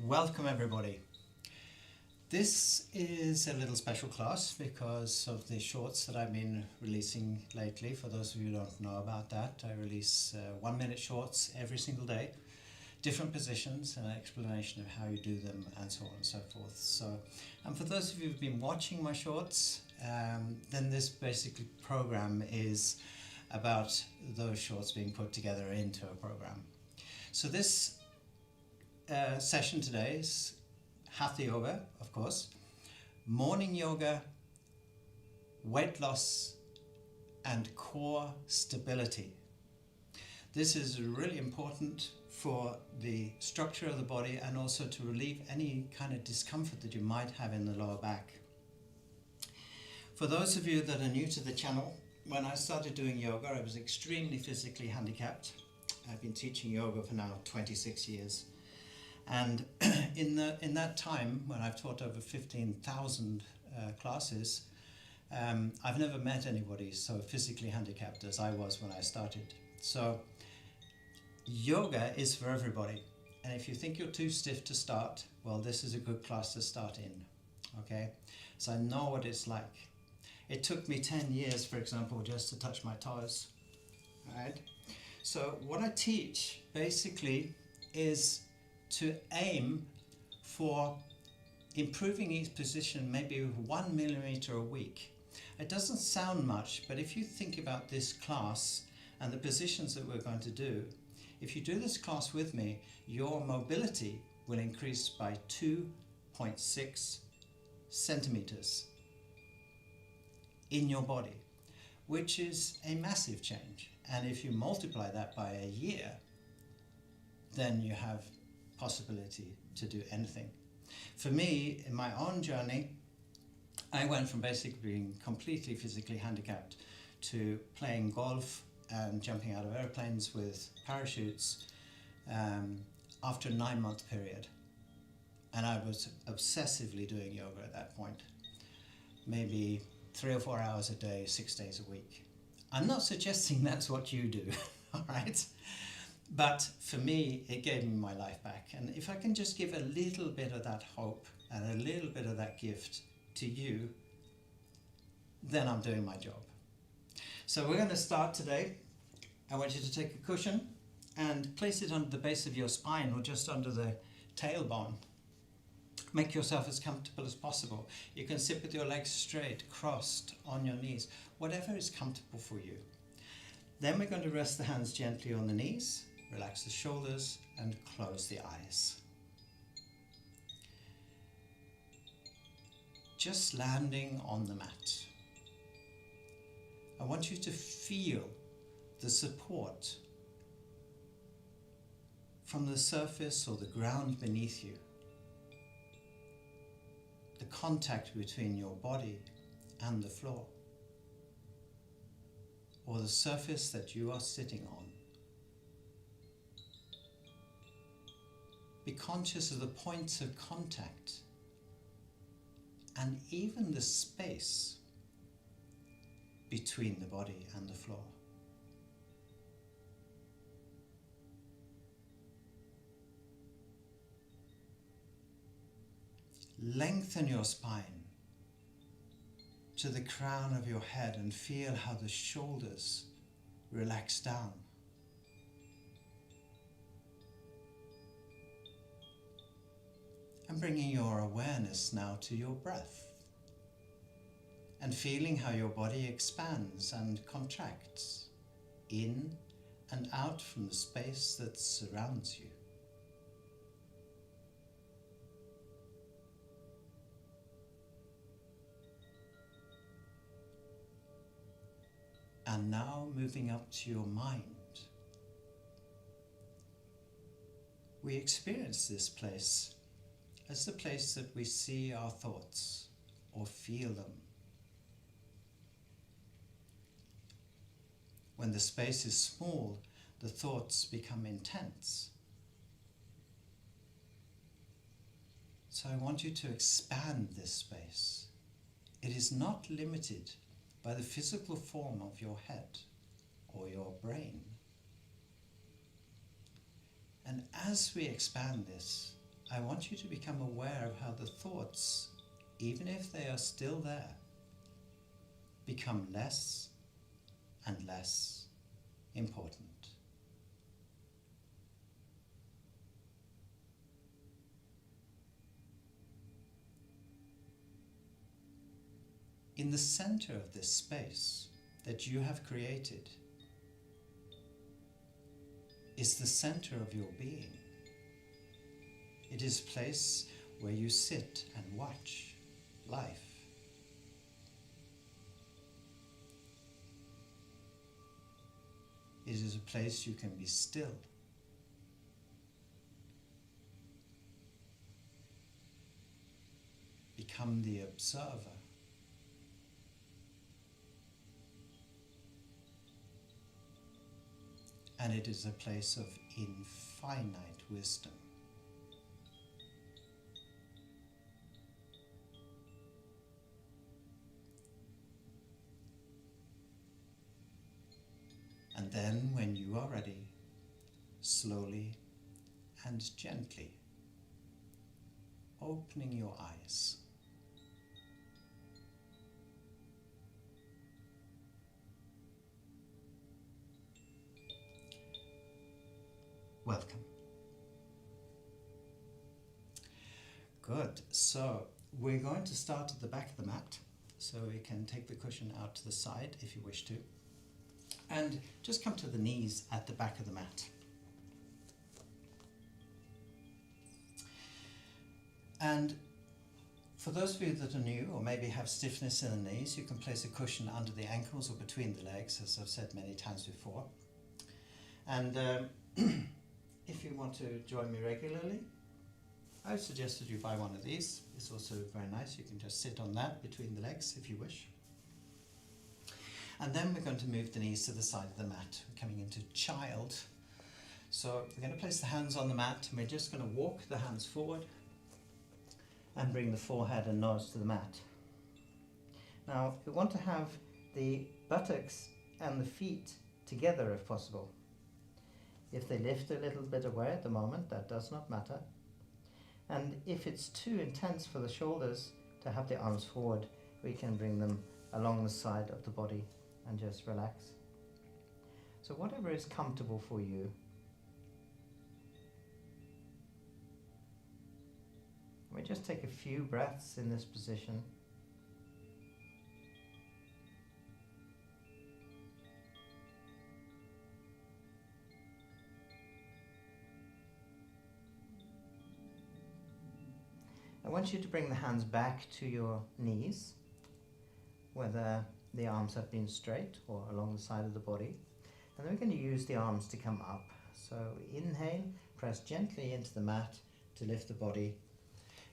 Welcome everybody. This is a little special class because of the shorts that I've been releasing lately. For those of you who don't know about that, I release 1 minute shorts every single day, different positions and an explanation of how you do them and so on and so forth. And for those of you who've been watching my shorts, then this basically program is about those shorts being put together into a program. So this session today is Hatha yoga, of course, morning yoga, weight loss and core stability. This is really important for the structure of the body and also to relieve any kind of discomfort that you might have in the lower back. For those of you that are new to the channel, when I started doing yoga, I was extremely physically handicapped. I've been teaching yoga for now 26 years. And in that time, when I've taught over 15,000 classes, I've never met anybody so physically handicapped as I was when I started. So yoga is for everybody. And if you think you're too stiff to start, well, this is a good class to start in. Okay? So I know what it's like. It took me 10 years, for example, just to touch my toes. Right? So what I teach basically is to aim for improving each position maybe 1 millimeter a week. It doesn't sound much, but if you think about this class and the positions that we're going to do, if you do this class with me, your mobility will increase by 2.6 centimeters in your body, which is a massive change. And if you multiply that by a year, then you have possibility to do anything. For me, in my own journey, I went from basically being completely physically handicapped to playing golf and jumping out of airplanes with parachutes after a 9-month period. And I was obsessively doing yoga at that point, maybe 3 or 4 hours a day, 6 days a week. I'm not suggesting that's what you do, all right? But for me, it gave me my life back. And if I can just give a little bit of that hope and a little bit of that gift to you, then I'm doing my job. So we're going to start today. I want you to take a cushion and place it under the base of your spine or just under the tailbone. Make yourself as comfortable as possible. You can sit with your legs straight, crossed on your knees, whatever is comfortable for you. Then we're going to rest the hands gently on the knees, relax the shoulders and close the eyes. Just landing on the mat. I want you to feel the support from the surface or the ground beneath you. The contact between your body and the floor, or the surface that you are sitting on. Be conscious of the points of contact and even the space between the body and the floor. Lengthen your spine to the crown of your head and feel how the shoulders relax down. And bringing your awareness now to your breath and feeling how your body expands and contracts in and out from the space that surrounds you. And now moving up to your mind. We experience this place as the place that we see our thoughts or feel them. When the space is small, the thoughts become intense. So I want you to expand this space. It is not limited by the physical form of your head or your brain. And as we expand this, I want you to become aware of how the thoughts, even if they are still there, become less and less important. In the center of this space that you have created is the center of your being. It is a place where you sit and watch life. It is a place you can be still. Become the observer. And it is a place of infinite wisdom. And then, when you are ready, slowly and gently opening your eyes. Welcome. Good. So we're going to start at the back of the mat, so we can take the cushion out to the side if you wish to, and just come to the knees at the back of the mat. And for those of you that are new or maybe have stiffness in the knees, you can place a cushion under the ankles or between the legs, as I've said many times before. And if you want to join me regularly, I would suggest that you buy one of these. It's also very nice. You can just sit on that between the legs if you wish. And then we're going to move the knees to the side of the mat. We're coming into child. So we're going to place the hands on the mat, and we're just going to walk the hands forward and bring the forehead and nose to the mat. Now we want to have the buttocks and the feet together if possible. If they lift a little bit away at the moment, that does not matter. And if it's too intense for the shoulders to have the arms forward, we can bring them along the side of the body and just relax. So whatever is comfortable for you. We just take a few breaths in this position. I want you to bring the hands back to your knees, whether the arms have been straight or along the side of the body. And then we're going to use the arms to come up. So inhale, press gently into the mat to lift the body.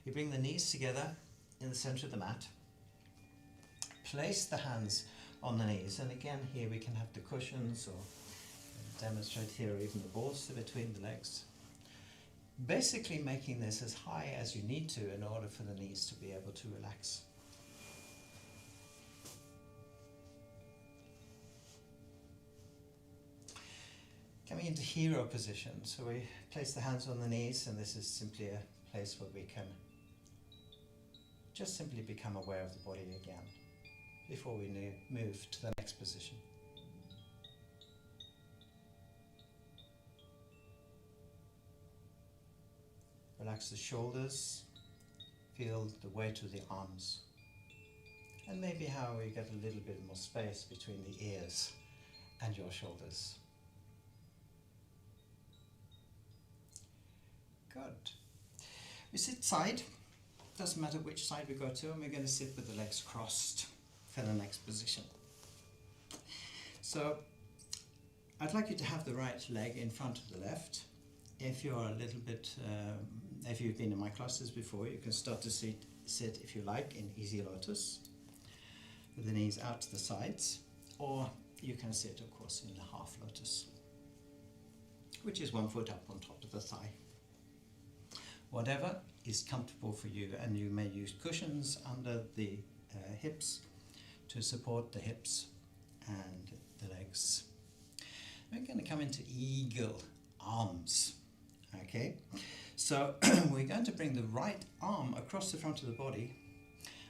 You bring the knees together in the center of the mat. Place the hands on the knees. And again, here we can have the cushions, or demonstrate here even the bolster between the legs. Basically making this as high as you need to in order for the knees to be able to relax. Coming into hero position, so we place the hands on the knees, and this is simply a place where we can just simply become aware of the body again before we move to the next position. Relax the shoulders, feel the weight of the arms, and maybe how we get a little bit more space between the ears and your shoulders. Good. We sit side, doesn't matter which side we go to, and we're going to sit with the legs crossed for the next position. So I'd like you to have the right leg in front of the left. If you're a little bit, if you've been in my classes before, you can start to sit if you like in easy lotus with the knees out to the sides, or you can sit of course in the half lotus, which is one foot up on top of the thigh. Whatever is comfortable for you, and you may use cushions under the hips to support the hips and the legs. We're going to come into eagle arms. Okay, So we're going to bring the right arm across the front of the body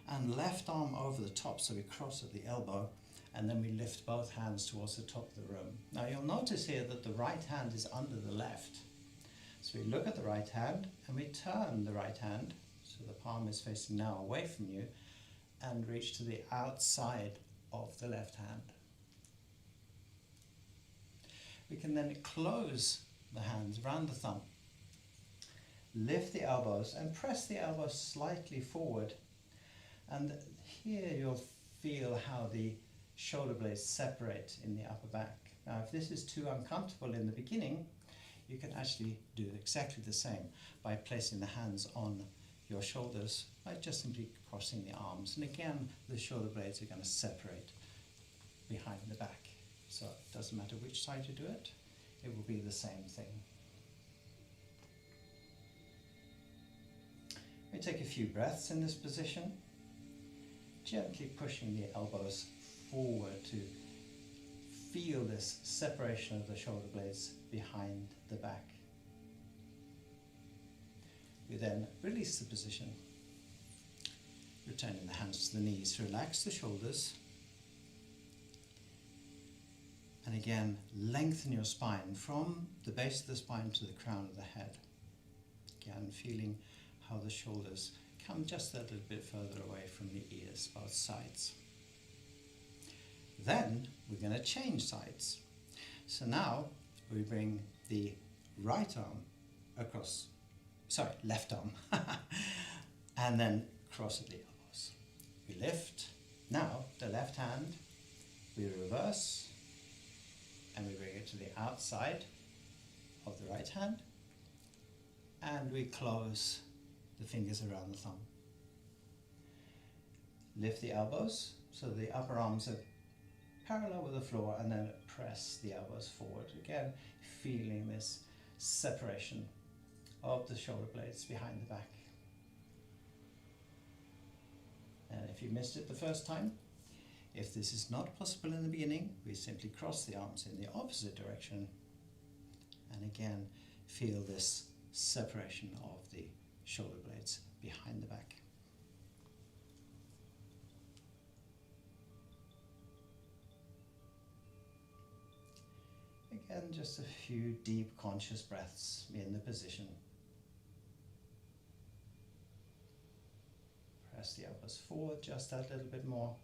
and left arm over the top, so we cross at the elbow, and then we lift both hands towards the top of the room. Now you'll notice here that the right hand is under the left. So we look at the right hand and we turn the right hand, so the palm is facing now away from you, and reach to the outside of the left hand. We can then close the hands around the thumb, lift the elbows and press the elbows slightly forward, and here you'll feel how the shoulder blades separate in the upper back. Now if this is too uncomfortable in the beginning, you can actually do exactly the same by placing the hands on your shoulders by just simply crossing the arms, and again the shoulder blades are going to separate behind the back. So it doesn't matter which side you do it, it will be the same thing. We take a few breaths in this position, gently pushing the elbows forward to feel this separation of the shoulder blades behind the back. We then release the position, returning the hands to the knees. Relax the shoulders, and again lengthen your spine from the base of the spine to the crown of the head. Again feeling how the shoulders come just a little bit further away from the ears, both sides. Then we're going to change sides. So now we bring the right arm across, left arm, and then cross at the elbows. We lift. Now the left hand, we reverse, and we bring it to the outside of the right hand, and we close the fingers around the thumb. Lift the elbows so the upper arms are parallel with the floor, and then press the elbows forward. Again, feeling this separation of the shoulder blades behind the back. And if you missed it the first time, if this is not possible in the beginning, we simply cross the arms in the opposite direction, and again feel this separation of the shoulder blades behind the back. Again, just a few deep conscious breaths in the position. Press the elbows forward just that little bit more.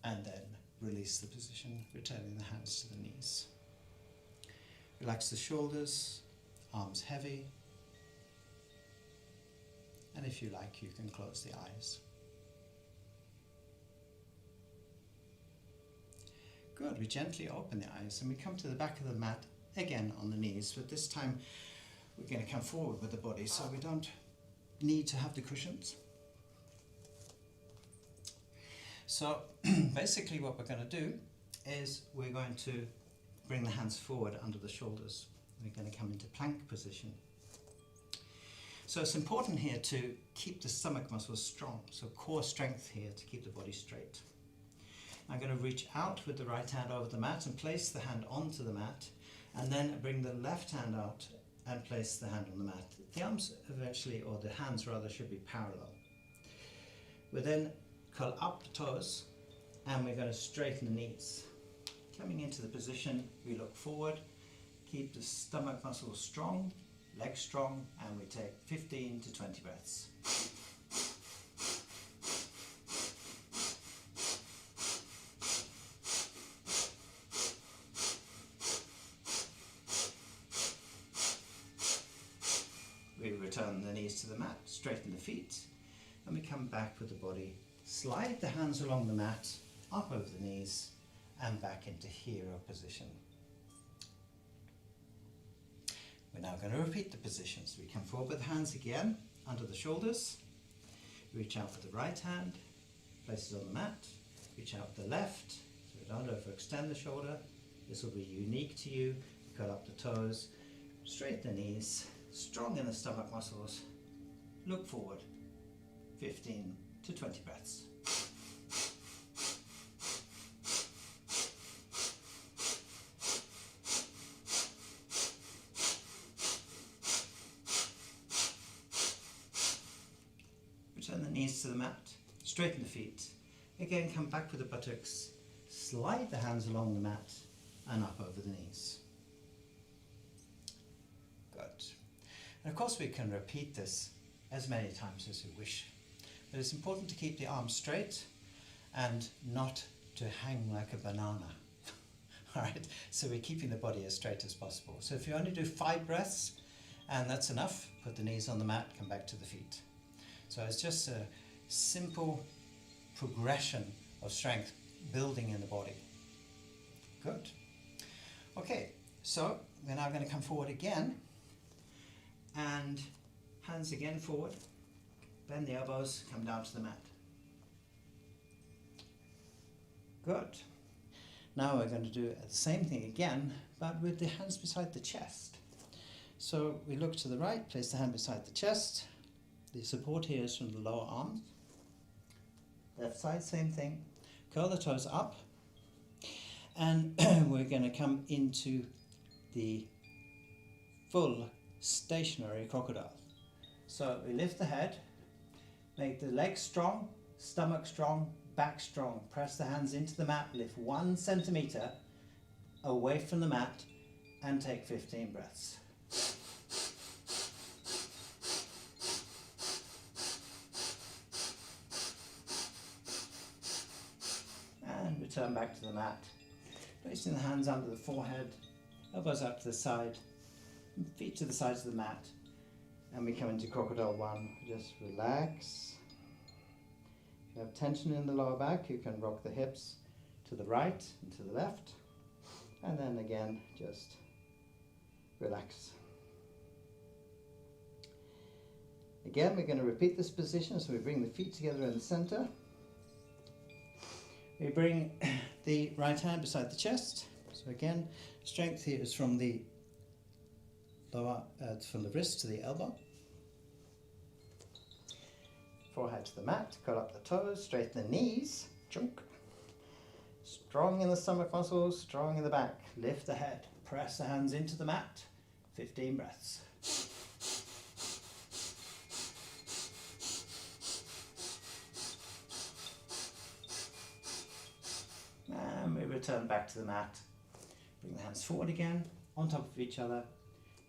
And then release the position, returning the hands to the knees. Relax the shoulders, arms heavy. And if you like, you can close the eyes. Good, we gently open the eyes and we come to the back of the mat, again on the knees, but this time we're going to come forward with the body so we don't need to have the cushions. So basically what we're going to do is we're going to bring the hands forward under the shoulders. We're going to come into plank position. So it's important here to keep the stomach muscles strong, so core strength here to keep the body straight. I'm going to reach out with the right hand over the mat and place the hand onto the mat, and then bring the left hand out and place the hand on the mat. The arms eventually, or the hands rather, should be parallel. We then curl up the toes and we're going to straighten the knees. Coming into the position, we look forward, keep the stomach muscles strong, legs strong, and we take 15 to 20 breaths. We return the knees to the mat, straighten the feet, and we come back with the body. Slide the hands along the mat, up over the knees, and back into hero position. We're now going to repeat the positions. We come forward with the hands again, under the shoulders. Reach out with the right hand, place it on the mat. Reach out with the left, so we don't overextend the shoulder. This will be unique to you. Curl up the toes, straighten the knees, strong in the stomach muscles. Look forward, 15 to 20 breaths. knees to the mat, straighten the feet. Again, come back with the buttocks, slide the hands along the mat and up over the knees. Good. And of course we can repeat this as many times as we wish, but it's important to keep the arms straight and not to hang like a banana. All right, so we're keeping the body as straight as possible. So if you only do 5 breaths and that's enough, put the knees on the mat, come back to the feet. So it's just a simple progression of strength building in the body. Good. Okay, so we're now going to come forward again and hands again forward, bend the elbows, come down to the mat. Good. Now we're going to do the same thing again, but with the hands beside the chest. So we look to the right, place the hand beside the chest. The support here is from the lower arms. Left side, same thing. Curl the toes up. And we're going to come into the full stationary crocodile. So we lift the head, make the legs strong, stomach strong, back strong. Press the hands into the mat, lift 1 centimeter away from the mat and take 15 breaths. And return back to the mat. Placing the hands under the forehead, elbows up to the side, feet to the sides of the mat. And we come into Crocodile 1. Just relax. If you have tension in the lower back, you can rock the hips to the right and to the left. And then again, just relax. Again, we're going to repeat this position. So we bring the feet together in the center. We bring the right hand beside the chest. So again, strength here is from the lower, from the wrist to the elbow. Forehead to the mat, curl up the toes, straighten the knees, chunk. Strong in the stomach muscles, strong in the back. Lift the head, press the hands into the mat, 15 breaths. And we return back to the mat. Bring the hands forward again, on top of each other.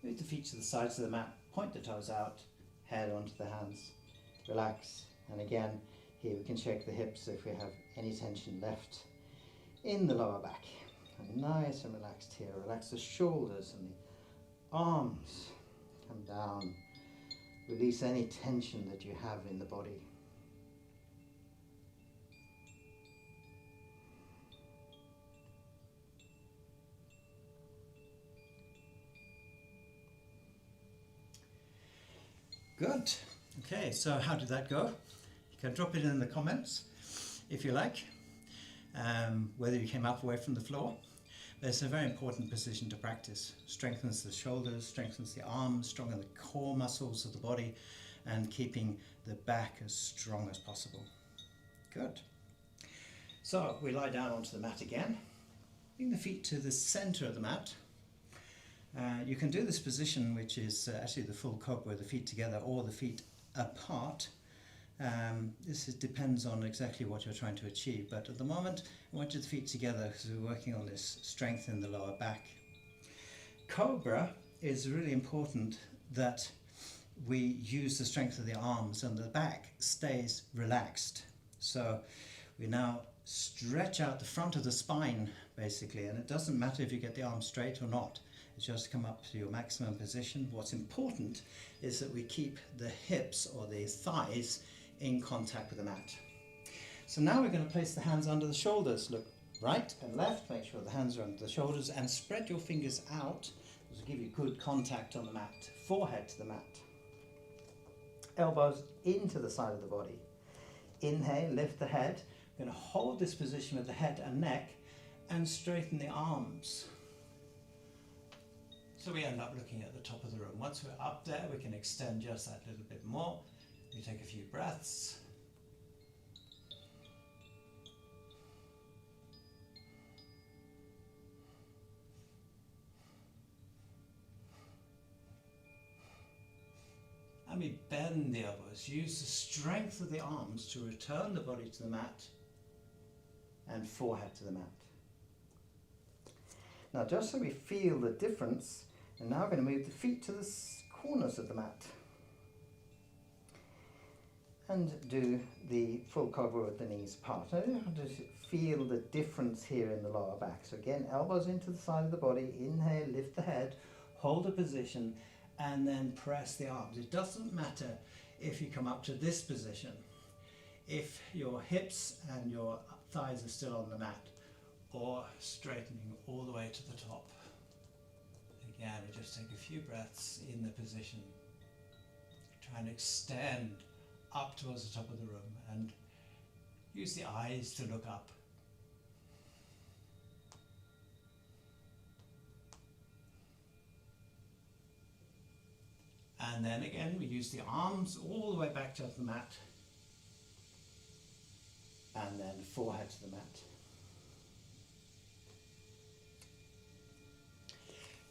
Move the feet to the sides of the mat, point the toes out, head onto the hands. Relax, and again, here we can shake the hips if we have any tension left in the lower back. And nice and relaxed here. Relax the shoulders and the arms. Come down. Release any tension that you have in the body. Good. Okay, so how did that go? You can drop it in the comments if you like, whether you came up away from the floor. But it's a very important position to practice. Strengthens the shoulders, strengthens the arms, strengthens the core muscles of the body, and keeping the back as strong as possible. Good. So we lie down onto the mat again. Bring the feet to the center of the mat. You can do this position, which is actually the full Cobra, the feet together or the feet apart. Depends on exactly what you're trying to achieve, but at the moment I want your feet together because we're working on this strength in the lower back. Cobra is really important that we use the strength of the arms and the back stays relaxed. So we now stretch out the front of the spine basically, and it doesn't matter if you get the arms straight or not. It's just come up to your maximum position. What's important is that we keep the hips or the thighs in contact with the mat. So now we're going to place the hands under the shoulders. Look right and left, make sure the hands are under the shoulders and spread your fingers out. This will give you good contact on the mat. Forehead to the mat. Elbows into the side of the body. Inhale, lift the head. We're going to hold this position with the head and neck and straighten the arms. So we end up looking at the top of the room. Once we're up there, we can extend just that little bit more. We take a few breaths. And we bend the elbows, use the strength of the arms to return the body to the mat and forehead to the mat. Now just so we feel the difference, and now we're going to move the feet to the corners of the mat and do the full Cobra with the knees apart. Now you have to feel the difference here in the lower back. So again, elbows into the side of the body, inhale, lift the head, hold a position, and then press the arms. It doesn't matter if you come up to this position, if your hips and your thighs are still on the mat, or straightening all the way to the top. Again, we just take a few breaths in the position. Try and extend up towards the top of the room and use the eyes to look up. And then again, we use the arms all the way back to the mat and then forehead to the mat.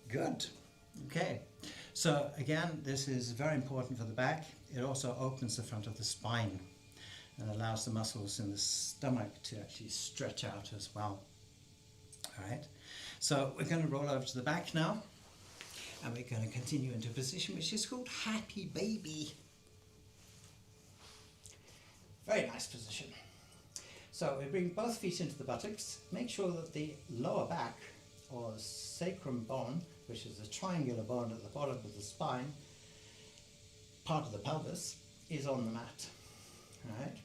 Good. Okay. So again, this is very important for the back. It also opens the front of the spine and allows the muscles in the stomach to actually stretch out as well. All right. So we're going to roll over to the back now, and we're going to continue into a position which is called Happy Baby. Very nice position. So we bring both feet into the buttocks. Make sure that the lower back, or sacrum bone, which is a triangular bone at the bottom of the spine, part of the pelvis, is on the mat. All right.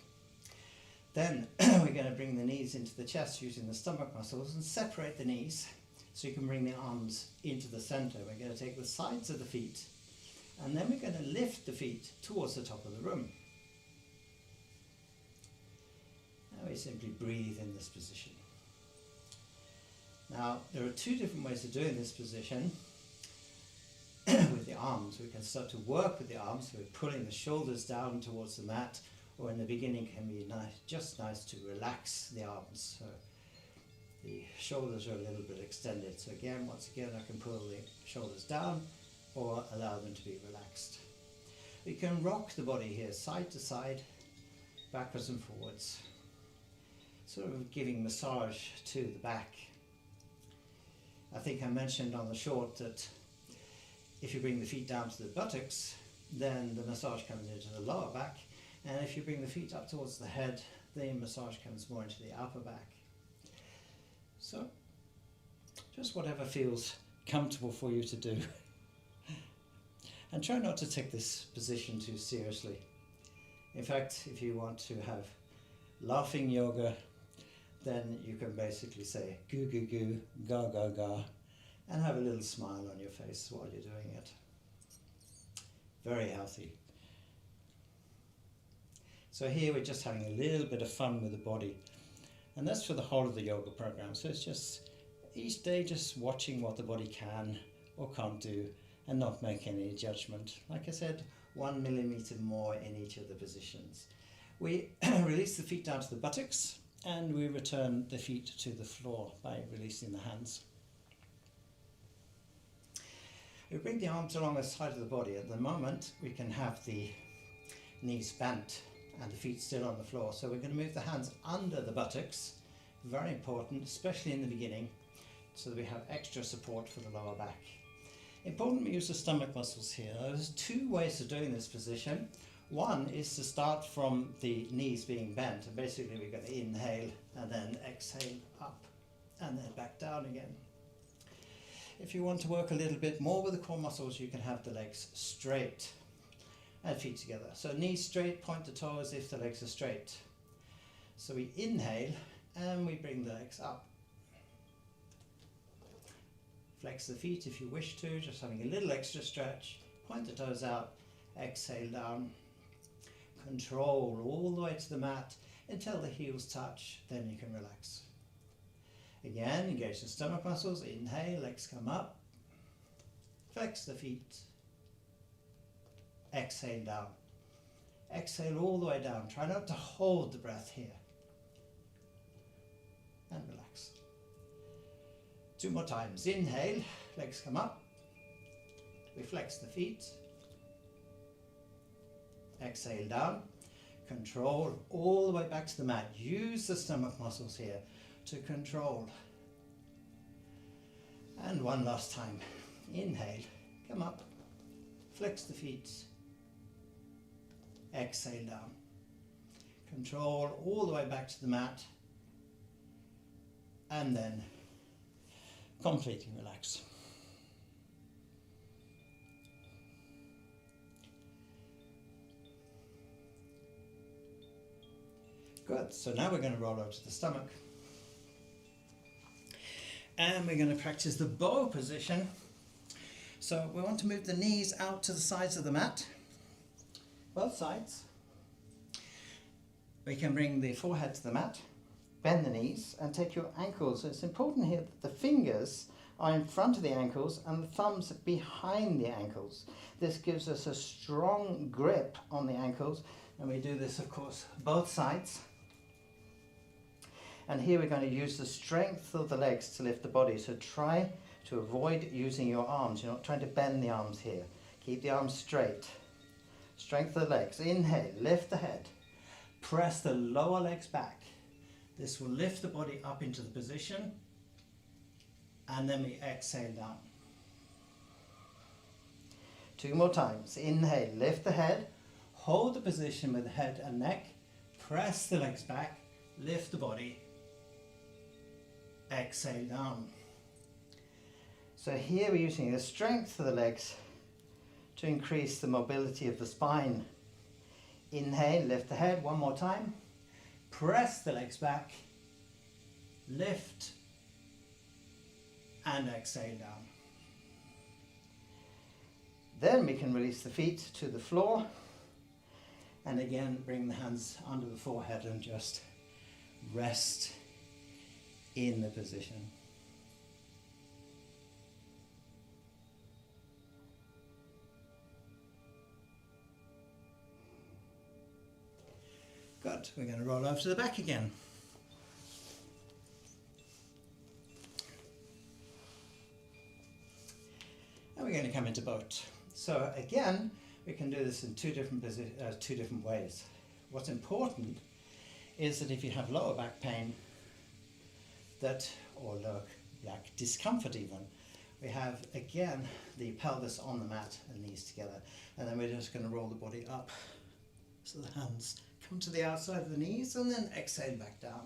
Then we're going to bring the knees into the chest using the stomach muscles and separate the knees so you can bring the arms into the center. We're going to take the sides of the feet, and then we're going to lift the feet towards the top of the room. Now we simply breathe in this position. Now, there are two different ways of doing this position with the arms. We can start to work with the arms. We're pulling the shoulders down towards the mat, or in the beginning can be just nice to relax the arms. So the shoulders are a little bit extended. So again, once again, I can pull the shoulders down or allow them to be relaxed. We can rock the body here side to side, backwards and forwards, sort of giving massage to the back. I think I mentioned on the short that if you bring the feet down to the buttocks, then the massage comes into the lower back, and if you bring the feet up towards the head, the massage comes more into the upper back. So, just whatever feels comfortable for you to do. And try not to take this position too seriously. In fact, if you want to have laughing yoga, then you can basically say goo goo goo, ga ga ga, and have a little smile on your face while you're doing it. Very healthy. So here we're just having a little bit of fun with the body, and that's for the whole of the yoga program. So it's just each day just watching what the body can or can't do and not make any judgment. Like I said, 1 millimeter more in each of the positions. We release the feet down to the buttocks, and we return the feet to the floor by releasing the hands. We bring the arms along the side of the body. At the moment, we can have the knees bent and the feet still on the floor. So we're going to move the hands under the buttocks. Very important, especially in the beginning, so that we have extra support for the lower back. Important we use the stomach muscles here. There's two ways of doing this position. One is to start from the knees being bent, and basically we're going to inhale and then exhale up and then back down again. If you want to work a little bit more with the core muscles, you can have the legs straight and feet together. So knees straight, point the toes if the legs are straight. So we inhale and we bring the legs up. Flex the feet if you wish to, just having a little extra stretch. Point the toes out, exhale down. Control all the way to the mat until the heels touch, then you can relax. Again, engage the stomach muscles, inhale, legs come up. Flex the feet. Exhale down. Exhale all the way down. Try not to hold the breath here. And relax. 2 more times. Inhale, legs come up. We flex the feet. exhale down. Control all the way back to the mat. Use the stomach muscles here to control. And one last time. Inhale, come up, flex the feet. Exhale down. Control all the way back to the mat. And then completely relax. Good, so now we're going to roll over to the stomach. And we're going to practice the bow position. So we want to move the knees out to the sides of the mat, both sides. We can bring the forehead to the mat, bend the knees and take your ankles. So it's important here that the fingers are in front of the ankles and the thumbs behind the ankles. This gives us a strong grip on the ankles, and we do this of course both sides. And here we're going to use the strength of the legs to lift the body. So try to avoid using your arms. You're not trying to bend the arms here. Keep the arms straight. Strength of the legs. Inhale, lift the head. Press the lower legs back. This will lift the body up into the position. And then we exhale down. 2 more times. Inhale, lift the head. Hold the position with the head and neck. Press the legs back. Lift the body. Exhale down. So here we're using the strength of the legs to increase the mobility of the spine. Inhale, lift the head 1 more time. Press the legs back. Lift. And exhale down. Then we can release the feet to the floor. And again, bring the hands under the forehead and just rest in the position. Good. We're going to roll over to the back again. And we're going to come into boat. So again, we can do this in two different ways. What's important is that if you have lower back pain, or lower back discomfort even, we have again the pelvis on the mat and knees together, and then we're just going to roll the body up so the hands come to the outside of the knees and then exhale back down.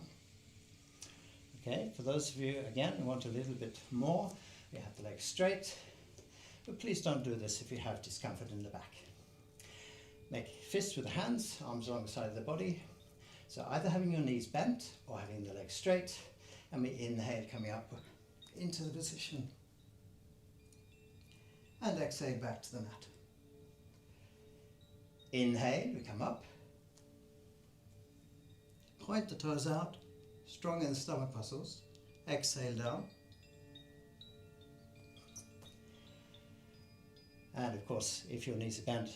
Okay, for those of you again who want a little bit more, we have the legs straight, but please don't do this if you have discomfort in the back. Make fists with the hands, arms along the side of the body, so either having your knees bent or having the legs straight. And we inhale, coming up into the position. And exhale back to the mat. Inhale, we come up. Point the toes out, strong in the stomach muscles. Exhale down. And of course, if your knees are bent,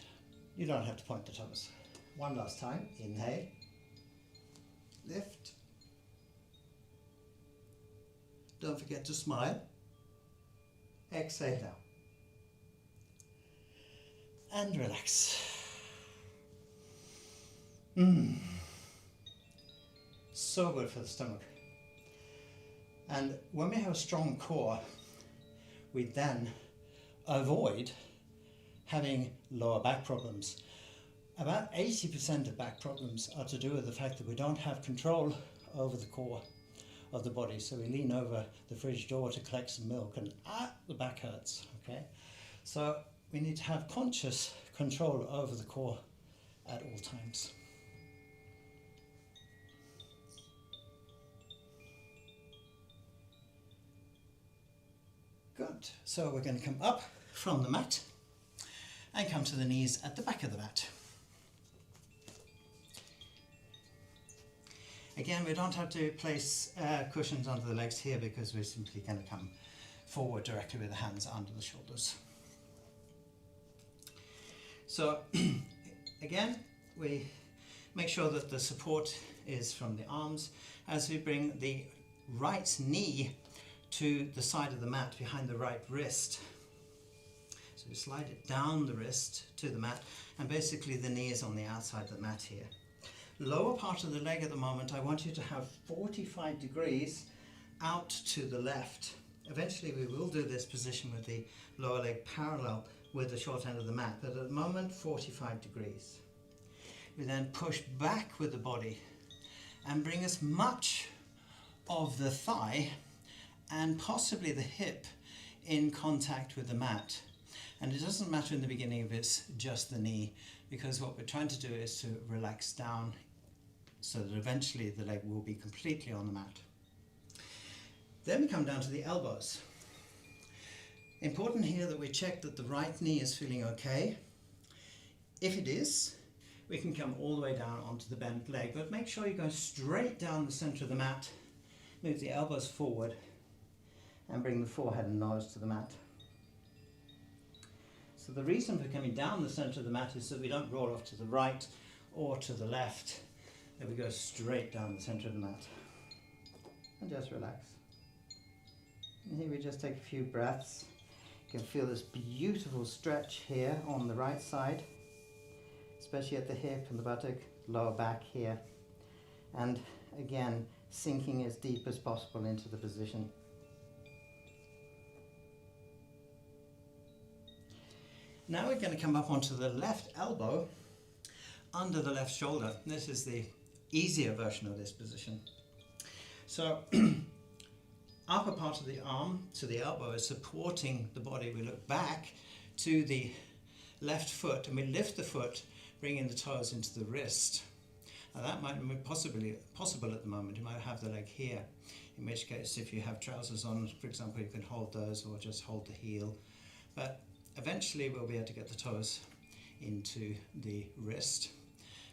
you don't have to point the toes. One last time. Inhale. Lift. Don't forget to smile. Exhale down. And relax. So good for the stomach. And when we have a strong core, we then avoid having lower back problems. About 80% of back problems are to do with the fact that we don't have control over the core of the body. So we lean over the fridge door to collect some milk and the back hurts. Okay, so we need to have conscious control over the core at all times. Good. So we're going to come up from the mat and come to the knees at the back of the mat. Again, we don't have to place cushions under the legs here because we're simply going to come forward directly with the hands under the shoulders. So again, we make sure that the support is from the arms as we bring the right knee to the side of the mat behind the right wrist. So So you slide it down the wrist to the mat, and basically the knee is on the outside of the mat here. Lower part of the leg at the moment, I want you to have 45 degrees out to the left. Eventually we will do this position with the lower leg parallel with the short end of the mat, but at the moment 45 degrees. We then push back with the body and bring as much of the thigh and possibly the hip in contact with the mat. And it doesn't matter in the beginning if it's just the knee, because what we're trying to do is to relax down so that eventually the leg will be completely on the mat. Then we come down to the elbows. Important here that we check that the right knee is feeling okay. If it is, we can come all the way down onto the bent leg, but make sure you go straight down the center of the mat, move the elbows forward, and bring the forehead and nose to the mat. So the reason for coming down the center of the mat is that we don't roll off to the right or to the left, that we go straight down the center of the mat. And just relax. And here we just take a few breaths. You can feel this beautiful stretch here on the right side, especially at the hip and the buttock, lower back here. And again, sinking as deep as possible into the position. Now we're going to come up onto the left elbow under the left shoulder. This is the easier version of this position. So upper part of the arm to the elbow is supporting the body. We look back to the left foot and we lift the foot, bringing the toes into the wrist. Now that might be possible at the moment. You might have the leg here, in which case if you have trousers on, for example, you can hold those or just hold the heel. But eventually we'll be able to get the toes into the wrist.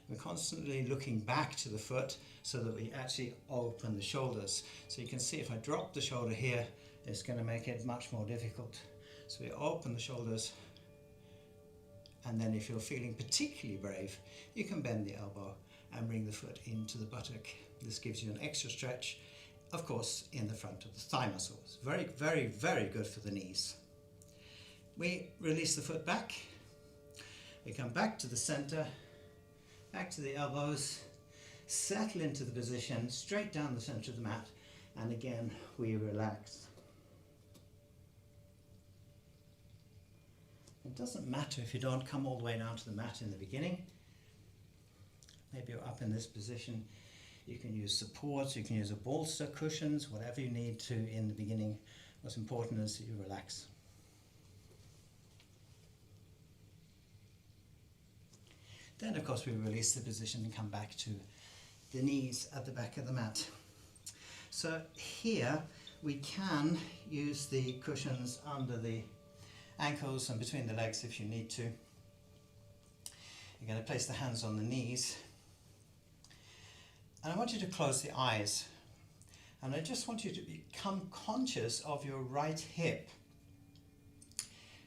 We're constantly looking back to the foot so that we actually open the shoulders. So you can see if I drop the shoulder here, it's going to make it much more difficult. So we open the shoulders, and then if you're feeling particularly brave, you can bend the elbow and bring the foot into the buttock. This gives you an extra stretch, of course, in the front of the thigh muscles. Very, very, very good for the knees. We release the foot back, we come back to the center, back to the elbows, settle into the position, straight down the center of the mat, and again we relax. It doesn't matter if you don't come all the way down to the mat in the beginning. Maybe you're up in this position, you can use supports, you can use a bolster, cushions, whatever you need to in the beginning. What's important is that you relax. Then of course we release the position and come back to the knees at the back of the mat. So here we can use the cushions under the ankles and between the legs if you need to. You're going to place the hands on the knees. And I want you to close the eyes. And I just want you to become conscious of your right hip.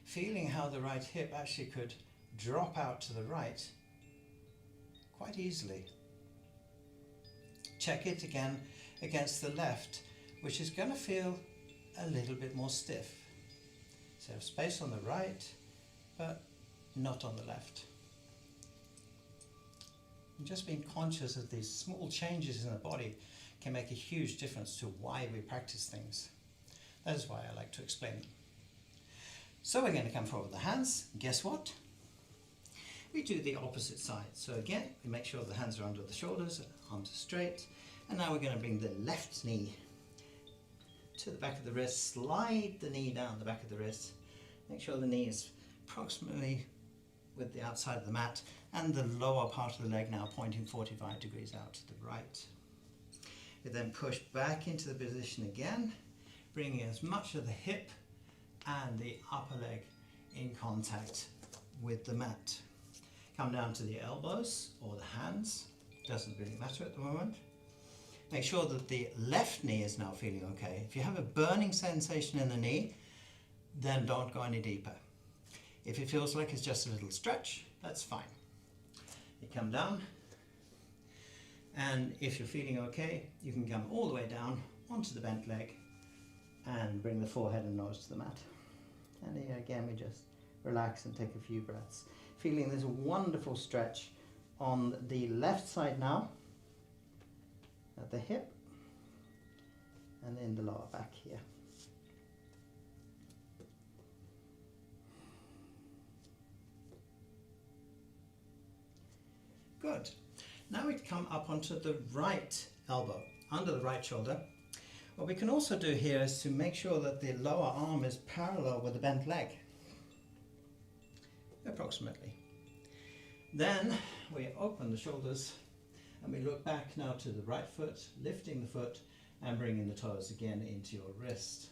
Feeling how the right hip actually could drop out to the right quite easily. Check it again against the left, which is going to feel a little bit more stiff. So have space on the right, but not on the left. And just being conscious of these small changes in the body can make a huge difference to why we practice things. That is why I like to explain them. So we're going to come forward with the hands. Guess what? We do the opposite side. So again, we make sure the hands are under the shoulders, arms are straight. And now we're going to bring the left knee to the back of the wrist, slide the knee down the back of the wrist. Make sure the knee is approximately with the outside of the mat and the lower part of the leg now pointing 45 degrees out to the right. We then push back into the position again, bringing as much of the hip and the upper leg in contact with the mat. Come down to the elbows or the hands, doesn't really matter at the moment. Make sure that the left knee is now feeling okay. If you have a burning sensation in the knee, then don't go any deeper. If it feels like it's just a little stretch, that's fine. You come down, and if you're feeling okay, you can come all the way down onto the bent leg and bring the forehead and nose to the mat. And here again, we just relax and take a few breaths. Feeling this wonderful stretch on the left side now, at the hip, and in the lower back here. Good. Now we come up onto the right elbow, under the right shoulder. What we can also do here is to make sure that the lower arm is parallel with the bent leg, approximately. Then we open the shoulders and we look back now to the right foot, lifting the foot and bringing the toes again into your wrist.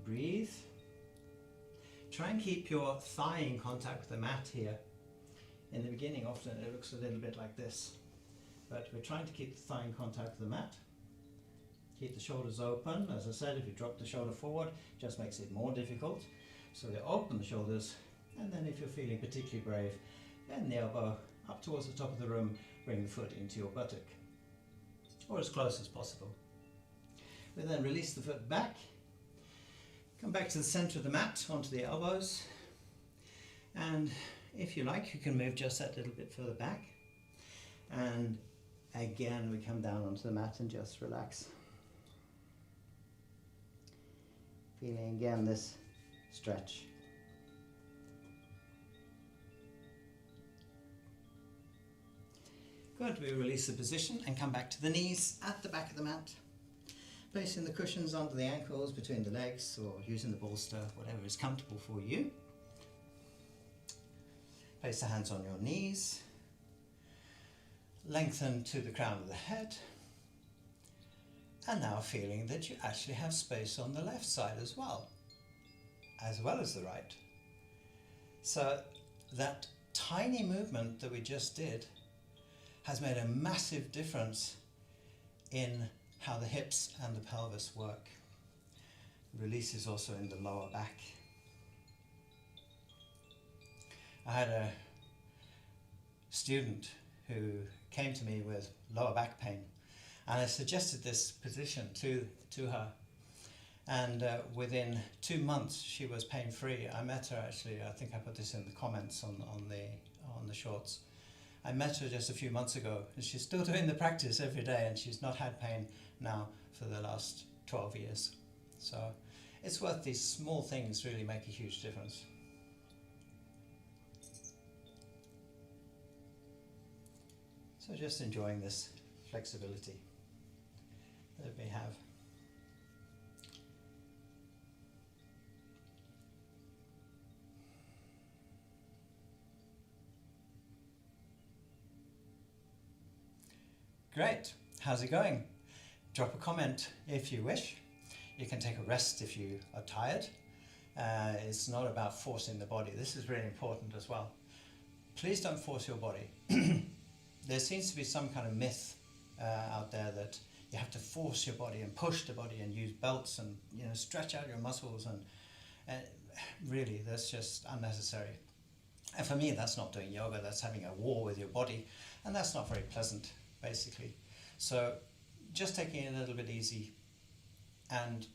Breathe. Try and keep your thigh in contact with the mat here. In the beginning often it looks a little bit like this, but we're trying to keep the thigh in contact with the mat. Keep the shoulders open. As I said, if you drop the shoulder forward, it just makes it more difficult. So you open the shoulders, and then if you're feeling particularly brave, bend the elbow up towards the top of the room, bring the foot into your buttock, or as close as possible. We then release the foot back, come back to the center of the mat, onto the elbows, and if you like, you can move just that little bit further back. And again, we come down onto the mat and just relax. Feeling again this stretch. Good, we release the position and come back to the knees at the back of the mat. Placing the cushions under the ankles, between the legs, or using the bolster, whatever is comfortable for you. Place the hands on your knees. Lengthen to the crown of the head. And now feeling that you actually have space on the left side as well as the right. So that tiny movement that we just did has made a massive difference in how the hips and the pelvis work. Release is also in the lower back. I had a student who came to me with lower back pain, and I suggested this position to her, and within 2 months she was pain-free. I met her actually, I think I put this in the comments on the shorts. I met her just a few months ago, and she's still doing the practice every day, and she's not had pain now for the last 12 years. So it's worth these small things really make a huge difference. So just enjoying this flexibility that we have. Great, how's it going? Drop a comment if you wish. You can take a rest if you are tired. It's not about forcing the body. This is really important as well. Please don't force your body. There seems to be some kind of myth out there that you have to force your body and push the body and use belts and stretch out your muscles, and really that's just unnecessary. And for me, that's not doing yoga, that's having a war with your body, and that's not very pleasant basically. So just taking it a little bit easy and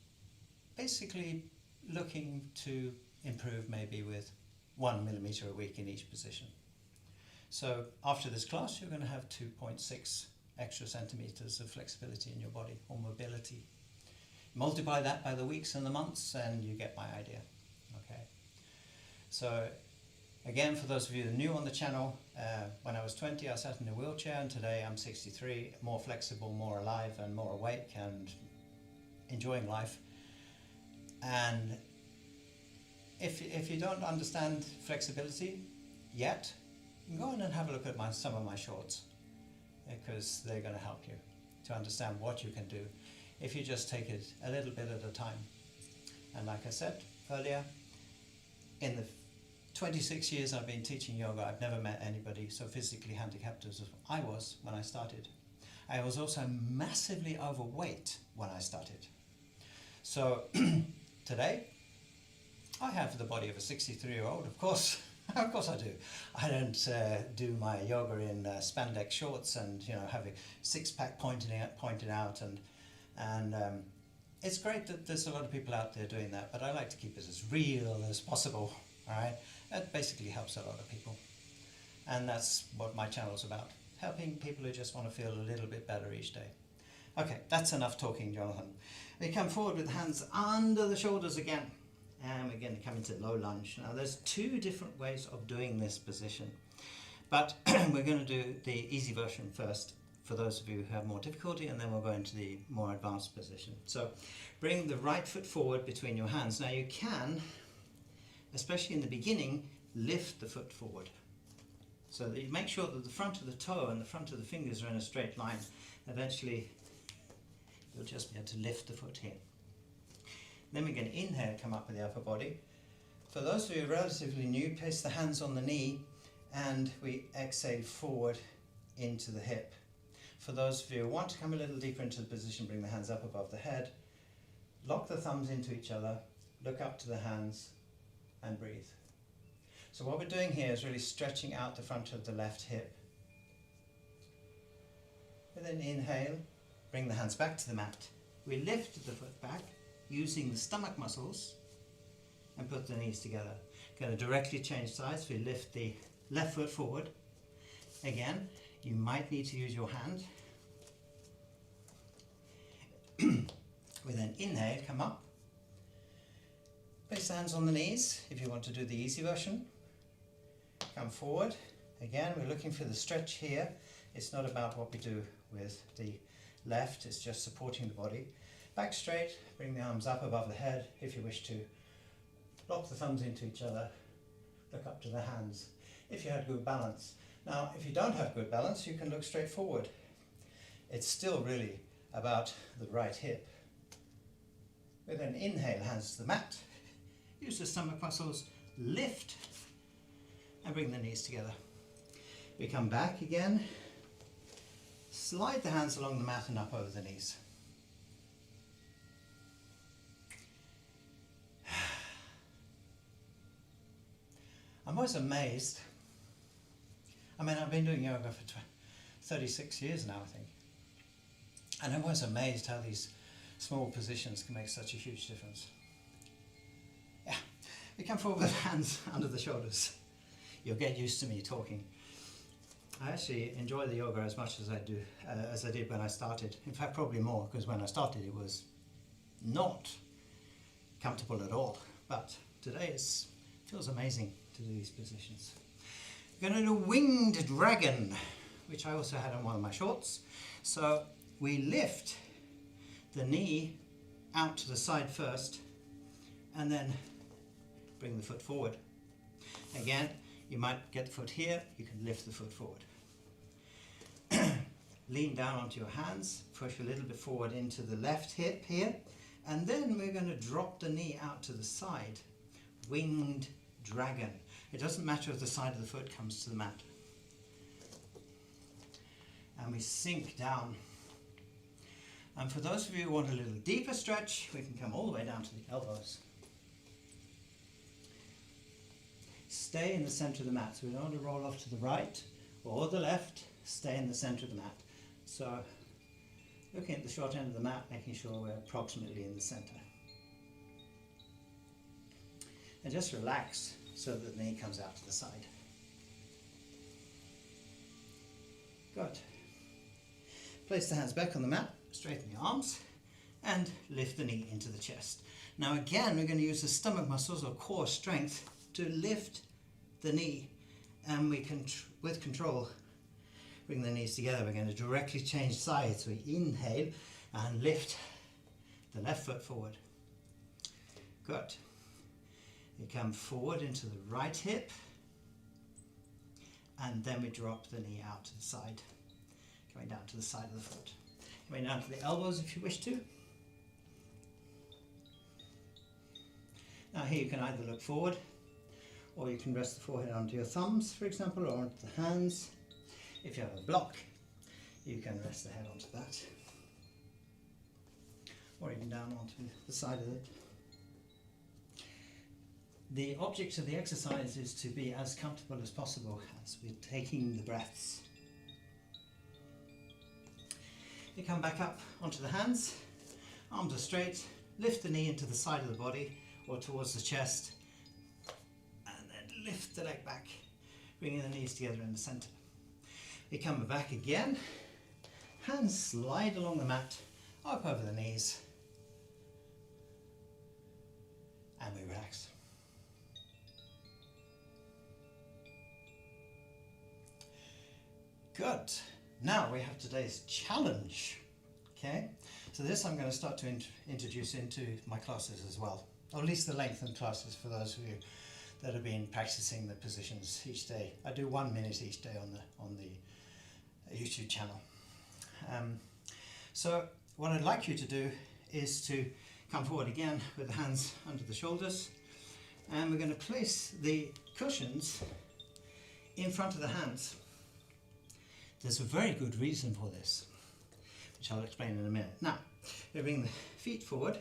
basically looking to improve maybe with 1 millimeter a week in each position. So after this class, you're going to have 2.6 extra centimeters of flexibility in your body, or mobility. Multiply that by the weeks and the months and you get my idea. Okay. So again, for those of you who are new on the channel, when I was 20 I sat in a wheelchair, and today I'm 63, more flexible, more alive and more awake and enjoying life. And if you don't understand flexibility yet, go on and have a look at some of my shorts, because they're going to help you to understand what you can do if you just take it a little bit at a time. And like I said earlier, in the 26 years I've been teaching yoga, I've never met anybody so physically handicapped as I was when I started. I was also massively overweight when I started. So today I have the body of a 63-year-old, of course. Of course I do. I don't do my yoga in spandex shorts and have a six-pack pointed out, and it's great that there's a lot of people out there doing that, but I like to keep it as real as possible. All right, that basically helps a lot of people, and that's what my channel's about, helping people who just want to feel a little bit better each day. Okay, that's enough talking, Jonathan. We come forward with hands under the shoulders again, and we're going to come into low lunge. Now there's two different ways of doing this position, but we're going to do the easy version first for those of you who have more difficulty, and then we'll go into the more advanced position. So bring the right foot forward between your hands. Now you can, especially in the beginning, lift the foot forward, so that you make sure that the front of the toe and the front of the fingers are in a straight line. Eventually you'll just be able to lift the foot here. Then we're going to inhale, come up with the upper body. For those of you relatively new, place the hands on the knee and we exhale forward into the hip. For those of you who want to come a little deeper into the position, bring the hands up above the head, lock the thumbs into each other, look up to the hands and breathe. So what we're doing here is really stretching out the front of the left hip. And then inhale, bring the hands back to the mat. We lift the foot back using the stomach muscles and put the knees together. Going to directly change sides. We lift the left foot forward. Again, you might need to use your hand. We then inhale, come up. Place the hands on the knees if you want to do the easy version. Come forward. Again, we're looking for the stretch here. It's not about what we do with the left, it's just supporting the body. Back straight, bring the arms up above the head if you wish to. Lock the thumbs into each other, look up to the hands if you had good balance. Now, if you don't have good balance, you can look straight forward. It's still really about the right hip. With an inhale, hands to the mat. Use the stomach muscles, lift, and bring the knees together. We come back again. Slide the hands along the mat and up over the knees. I'm always amazed. I mean, I've been doing yoga for 36 years now, I think. And I'm always amazed how these small positions can make such a huge difference. Yeah, we come forward with hands under the shoulders. You'll get used to me talking. I actually enjoy the yoga as much as I did when I started. In fact, probably more, because when I started it was not comfortable at all. But today it feels amazing to do these positions. We're going to do winged dragon, which I also had on one of my shorts. So we lift the knee out to the side first and then bring the foot forward. Again, you might get the foot here, you can lift the foot forward. Lean down onto your hands, push a little bit forward into the left hip here, and then we're going to drop the knee out to the side. Winged dragon. It doesn't matter if the side of the foot comes to the mat. And we sink down. And for those of you who want a little deeper stretch, we can come all the way down to the elbows. Stay in the center of the mat, so we don't want to roll off to the right or the left. Stay in the center of the mat. So looking at the short end of the mat, making sure we're approximately in the center. And just relax so that the knee comes out to the side. Good. Place the hands back on the mat, straighten the arms, and lift the knee into the chest. Now again, we're going to use the stomach muscles or core strength to lift the knee, and we can, with control, bring the knees together. We're going to directly change sides. We inhale and lift the left foot forward. Good. We come forward into the right hip, and then we drop the knee out to the side, coming down to the side of the foot. Coming down to the elbows if you wish to. Now here you can either look forward, or you can rest the forehead onto your thumbs, for example, or onto the hands. If you have a block, you can rest the head onto that, or even down onto the side of it. The object of the exercise is to be as comfortable as possible as we're taking the breaths. You come back up onto the hands, arms are straight, lift the knee into the side of the body or towards the chest, and then lift the leg back, bringing the knees together in the center. You come back again, hands slide along the mat, up over the knees, and we relax. Good. Now we have today's challenge. Okay, so this I'm going to start to introduce into my classes as well, or at least the lengthened classes for those of you that have been practicing the positions each day. I do 1 minute each day on the YouTube channel. So what I'd like you to do is to come forward again with the hands under the shoulders, and we're going to place the cushions in front of the hands. There's a very good reason for this, which I'll explain in a minute. Now, we bring the feet forward,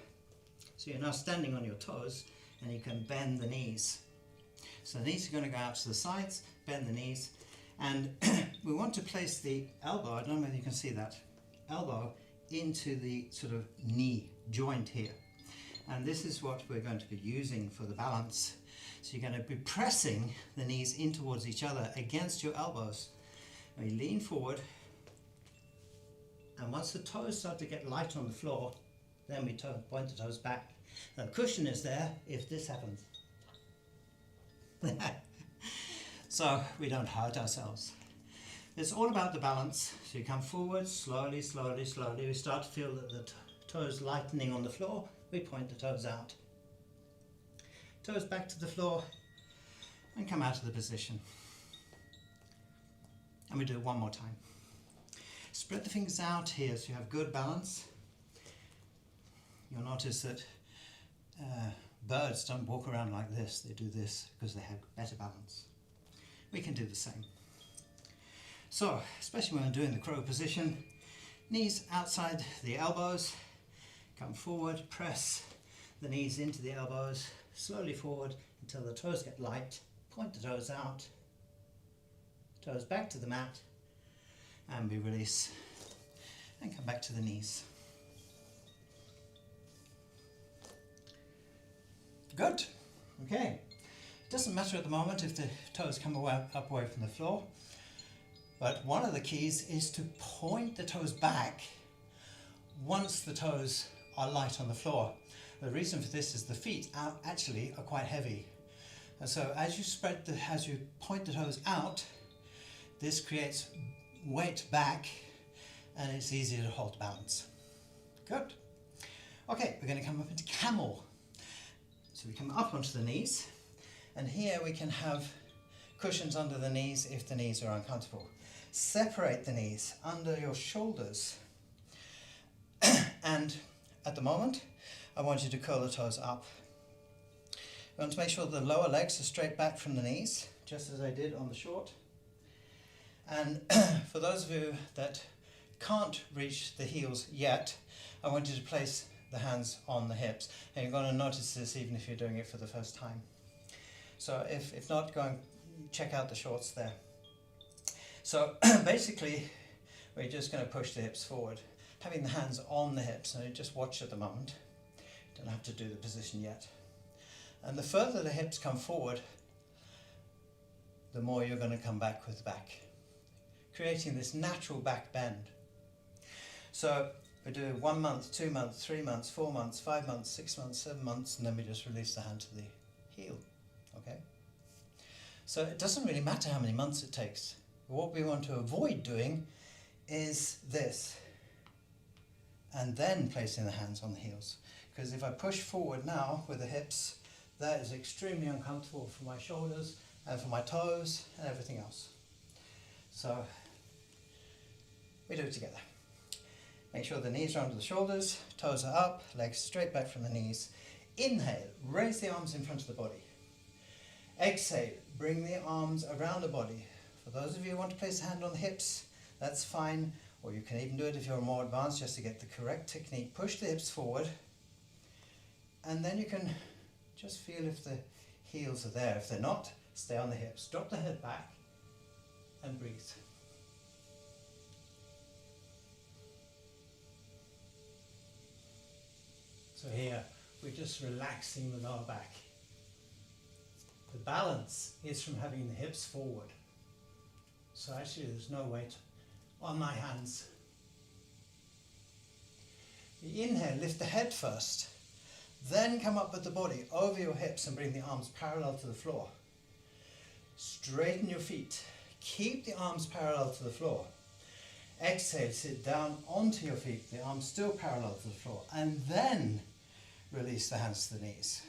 so you're now standing on your toes, and you can bend the knees. So the knees are going to go out to the sides, bend the knees, and we want to place the elbow, I don't know whether you can see that, elbow into the sort of knee joint here. And this is what we're going to be using for the balance. So you're going to be pressing the knees in towards each other against your elbows. We lean forward, and once the toes start to get light on the floor, then we point the toes back. Now the cushion is there if this happens. So we don't hurt ourselves. It's all about the balance. So you come forward, slowly, slowly, slowly. We start to feel that the toes lightening on the floor. We point the toes out. Toes back to the floor, and come out of the position. And we do it one more time. Spread the fingers out here so you have good balance. You'll notice that birds don't walk around like this. They do this because they have better balance. We can do the same. So, especially when we're doing the crow position, knees outside the elbows, come forward, press the knees into the elbows, slowly forward until the toes get light, point the toes out, toes back to the mat, and we release and come back to the knees. Good. Okay. It doesn't matter at the moment if the toes come up away from the floor, but one of the keys is to point the toes back once the toes are light on the floor. The reason for this is the feet actually are quite heavy, and so as you point the toes out, this creates weight back, and it's easier to hold balance. Good. Okay, we're going to come up into camel. So we come up onto the knees, and here we can have cushions under the knees if the knees are uncomfortable. Separate the knees under your shoulders, and at the moment I want you to curl the toes up. I want to make sure the lower legs are straight back from the knees, just as I did on the short. And for those of you that can't reach the heels yet, I want you to place the hands on the hips. And you're going to notice this even if you're doing it for the first time. So if not, go and check out the shorts there. So basically, we're just going to push the hips forward, having the hands on the hips, and just watch at the moment. Don't have to do the position yet. And the further the hips come forward, the more you're going to come back with the back, creating this natural back bend. So we do 1 month, 2 months, 3 months, 4 months, 5 months, 6 months, 7 months, and then we just release the hand to the heel. Okay? So it doesn't really matter how many months it takes. What we want to avoid doing is this, and then placing the hands on the heels. Because if I push forward now with the hips, that is extremely uncomfortable for my shoulders and for my toes and everything else. So we do it together. Make sure the knees are under the shoulders, toes are up, legs straight back from the knees. Inhale, raise the arms in front of the body. Exhale, bring the arms around the body. For those of you who want to place a hand on the hips, that's fine, or you can even do it if you're more advanced, just to get the correct technique. Push the hips forward, and then you can just feel if the heels are there. If they're not, stay on the hips. Drop the head back and breathe. So here, we're just relaxing the lower back. The balance is from having the hips forward. So actually there's no weight on my hands. The inhale, lift the head first. Then come up with the body over your hips and bring the arms parallel to the floor. Straighten your feet. Keep the arms parallel to the floor. Exhale, sit down onto your feet, the arms still parallel to the floor. And then release the hands to the knees.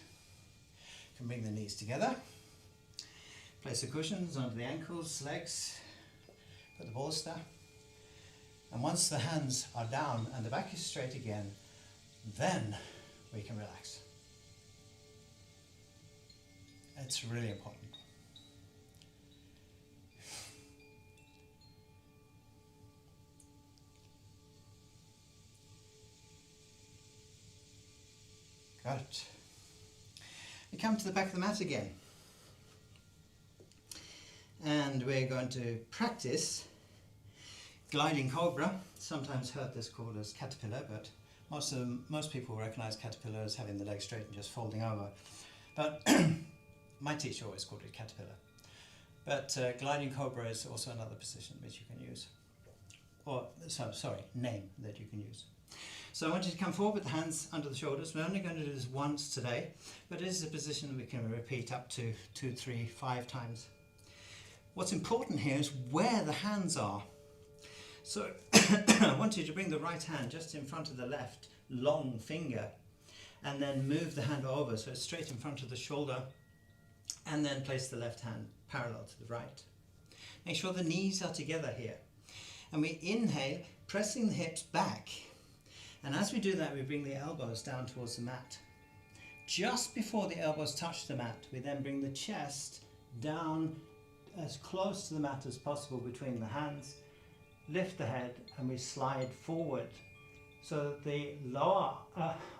You can bring the knees together. Place the cushions under the ankles, legs. Put the balls there. And once the hands are down and the back is straight again, then we can relax. It's really important. Got it. We come to the back of the mat again. And we're going to practice gliding cobra. Sometimes heard this called as caterpillar, but most people recognize caterpillar as having the legs straight and just folding over. But my teacher always called it caterpillar. But gliding cobra is also another position which you can use. Or, name that you can use. So I want you to come forward with the hands under the shoulders. We're only going to do this once today, but it is a position we can repeat up to 2, 3, 5 times. What's important here is where the hands are. So I want you to bring the right hand just in front of the left long finger and then move the hand over so it's straight in front of the shoulder, and then place the left hand parallel to the right. Make sure the knees are together here. And we inhale, pressing the hips back. And as we do that, we bring the elbows down towards the mat. Just before the elbows touch the mat, we then bring the chest down as close to the mat as possible between the hands, lift the head, and we slide forward so that the lower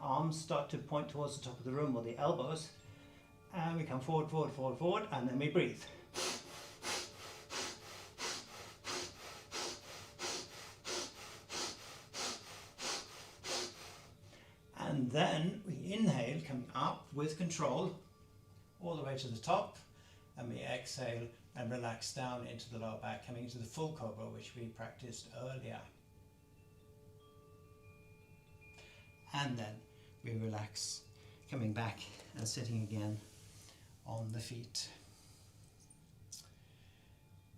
arms start to point towards the top of the room, or the elbows, and we come forward, forward, forward, forward, and then we breathe. And then we inhale, coming up with control all the way to the top, and we exhale and relax down into the lower back, coming into the full cobra, which we practiced earlier. And then we relax, coming back and sitting again on the feet.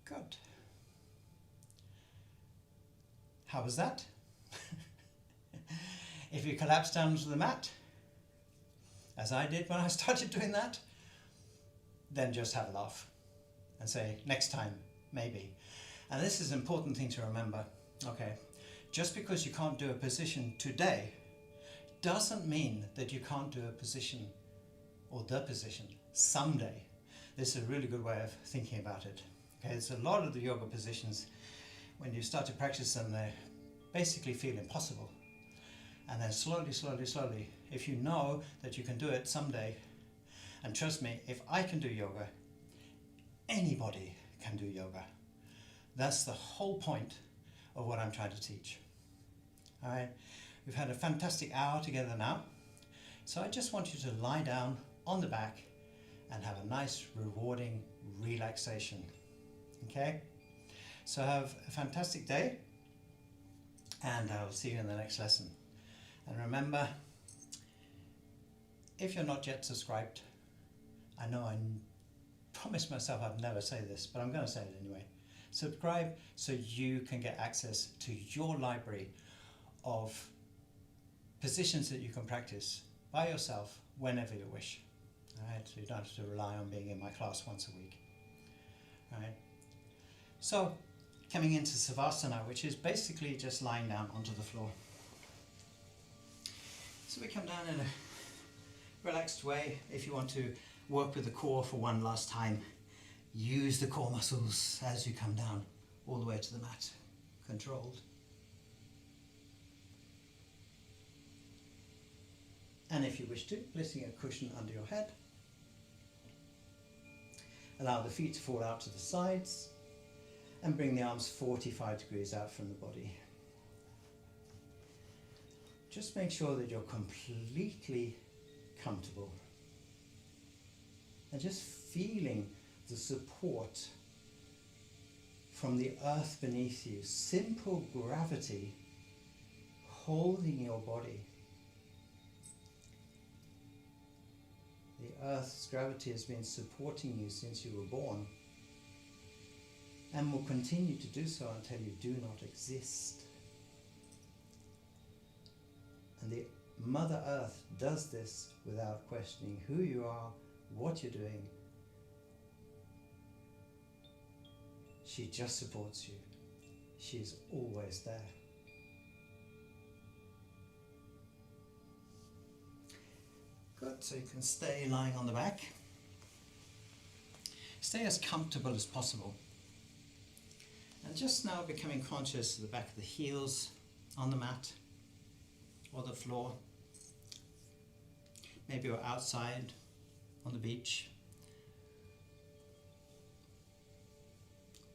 Good. How was that? If you collapse down onto the mat, as I did when I started doing that, then just have a laugh and say, next time, maybe. And this is an important thing to remember. Okay, just because you can't do a position today doesn't mean that you can't do a position or the position someday. This is a really good way of thinking about it. Okay, there's a lot of the yoga positions, when you start to practice them, they basically feel impossible. And then slowly, slowly, slowly, if you know that you can do it someday, and trust me, if I can do yoga, anybody can do yoga. That's the whole point of what I'm trying to teach. All right, we've had a fantastic hour together now. So I just want you to lie down on the back and have a nice, rewarding relaxation. Okay? So have a fantastic day, and I'll see you in the next lesson. And remember, if you're not yet subscribed, I know I promised myself I'd never say this, but I'm going to say it anyway. Subscribe so you can get access to your library of positions that you can practice by yourself whenever you wish. All right, so you don't have to rely on being in my class once a week. All right. So, coming into Savasana, which is basically just lying down onto the floor. So we come down in a relaxed way. If you want to work with the core for one last time, use the core muscles as you come down all the way to the mat, controlled. And if you wish to, placing a cushion under your head. Allow the feet to fall out to the sides and bring the arms 45 degrees out from the body. just make sure that you're completely comfortable and just feeling the support from the earth beneath you. Simple gravity holding your body. The earth's gravity has been supporting you since you were born and will continue to do so until you do not exist. And the Mother Earth does this without questioning who you are, what you're doing. She just supports you. She's always there. Good, so you can stay lying on the back. Stay as comfortable as possible. And just now becoming conscious of the back of the heels on the mat or the floor. Maybe you're outside on the beach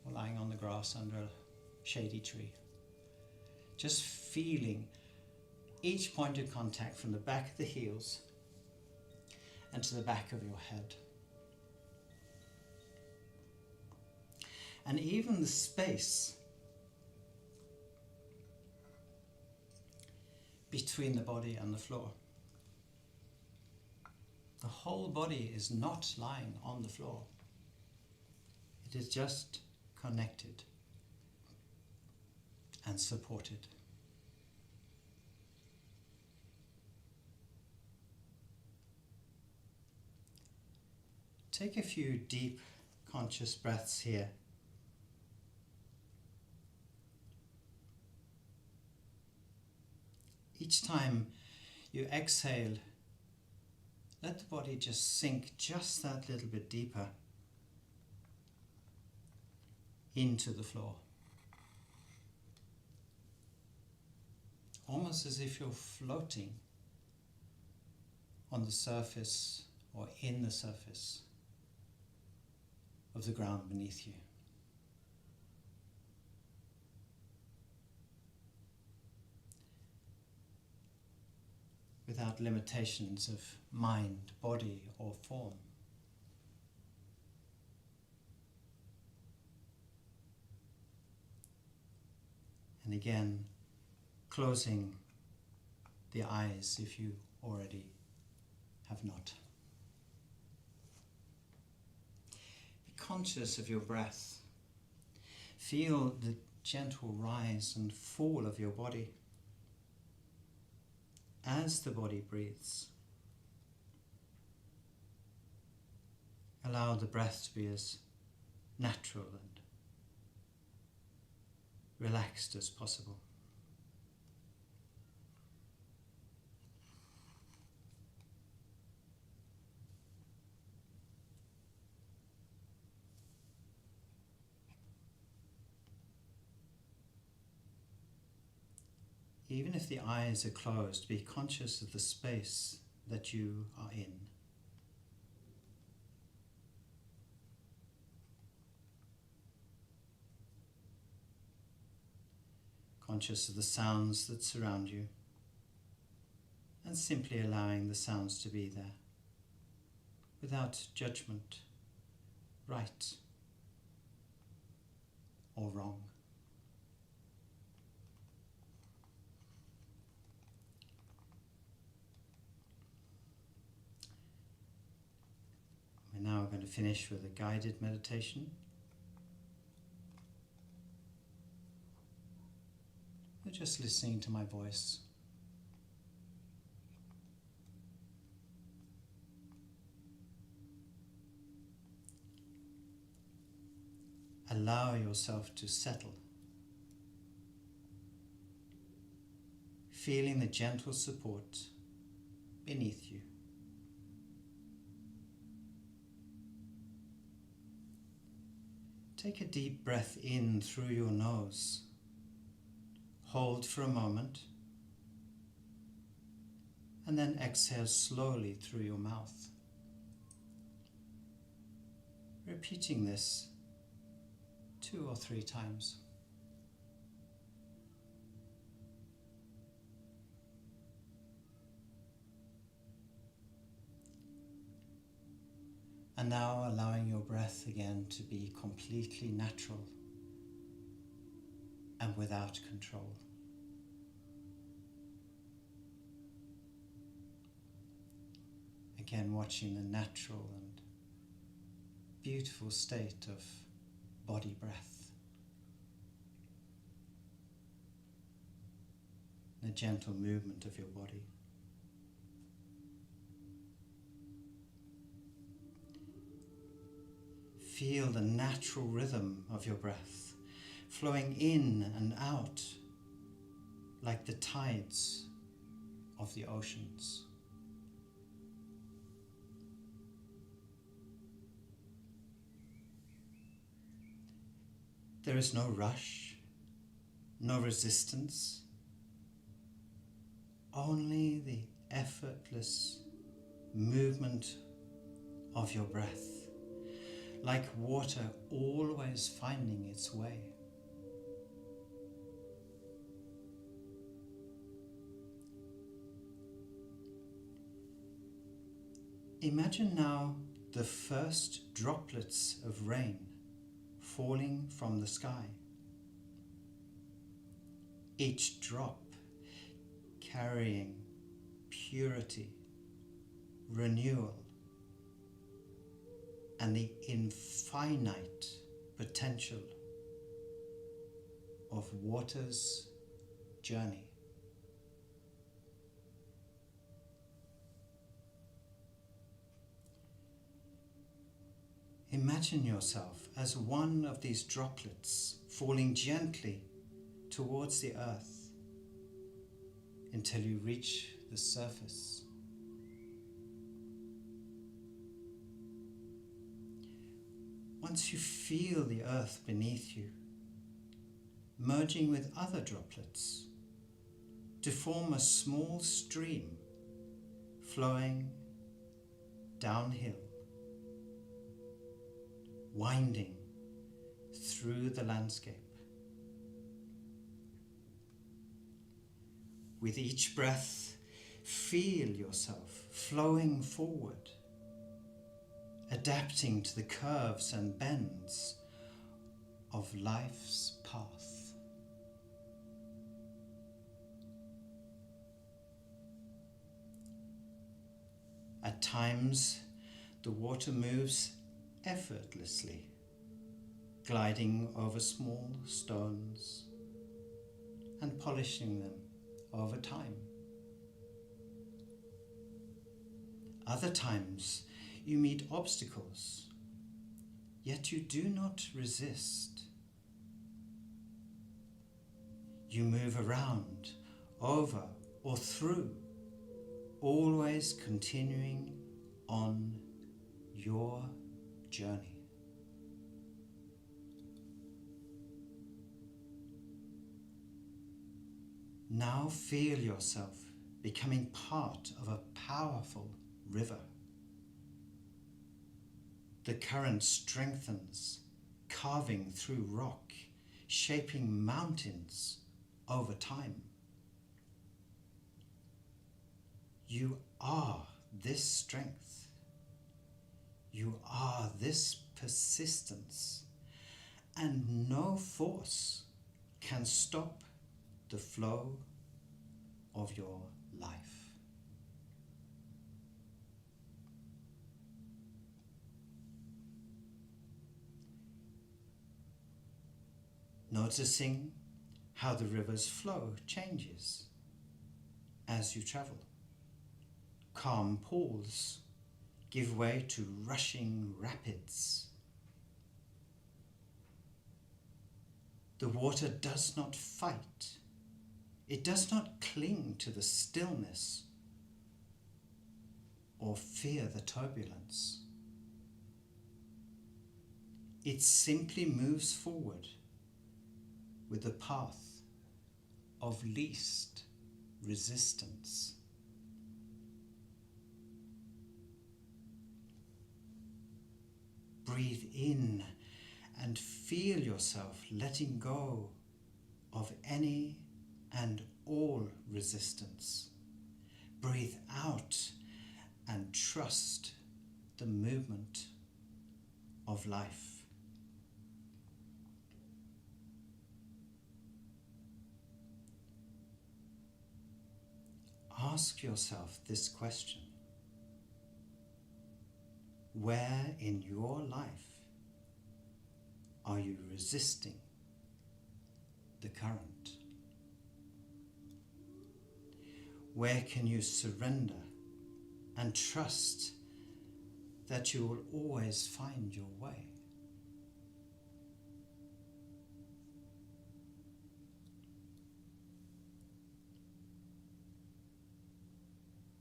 or lying on the grass under a shady tree. Just feeling each point of contact from the back of the heels and to the back of your head. And even the space between the body and the floor. The whole body is not lying on the floor. It is just connected and supported. Take a few deep, conscious breaths here. Each time you exhale, let the body just sink just that little bit deeper into the floor. Almost as if you're floating on the surface or in the surface of the ground beneath you. Without limitations of mind, body, or form. And again, closing the eyes if you already have not. Be conscious of your breath. Feel the gentle rise and fall of your body as the body breathes. Allow the breath to be as natural and relaxed as possible. Even if the eyes are closed, be conscious of the space that you are in. Conscious of the sounds that surround you, and simply allowing the sounds to be there, without judgment, right or wrong. We're now going to finish with a guided meditation. You're just listening to my voice. Allow yourself to settle, feeling the gentle support beneath you. Take a deep breath in through your nose. Hold for a moment, and then exhale slowly through your mouth. Repeating this 2 or 3 times. And now allowing your breath again to be completely natural and without control. Again, watching the natural and beautiful state of body breath. The gentle movement of your body. Feel the natural rhythm of your breath flowing in and out like the tides of the oceans. There is no rush, no resistance, only the effortless movement of your breath, like water always finding its way. Imagine now the first droplets of rain falling from the sky. Each drop carrying purity, renewal, and the infinite potential of water's journey. Imagine yourself as one of these droplets falling gently towards the earth until you reach the surface. Once you feel the earth beneath you, merging with other droplets to form a small stream flowing downhill, winding through the landscape. With each breath, feel yourself flowing forward, adapting to the curves and bends of life's path. At times, the water moves effortlessly, gliding over small stones and polishing them over time. Other times you meet obstacles, yet you do not resist. You move around, over or through, always continuing on your journey. Now feel yourself becoming part of a powerful river. The current strengthens, carving through rock, shaping mountains over time. You are this strength. You are this persistence, and no force can stop the flow of your life. Noticing how the river's flow changes as you travel. Calm pools give way to rushing rapids. The water does not fight. It does not cling to the stillness or fear the turbulence. It simply moves forward with the path of least resistance. Breathe in and feel yourself letting go of any and all resistance. Breathe out and trust the movement of life. Ask yourself this question. Where in your life are you resisting the current? Where can you surrender and trust that you will always find your way?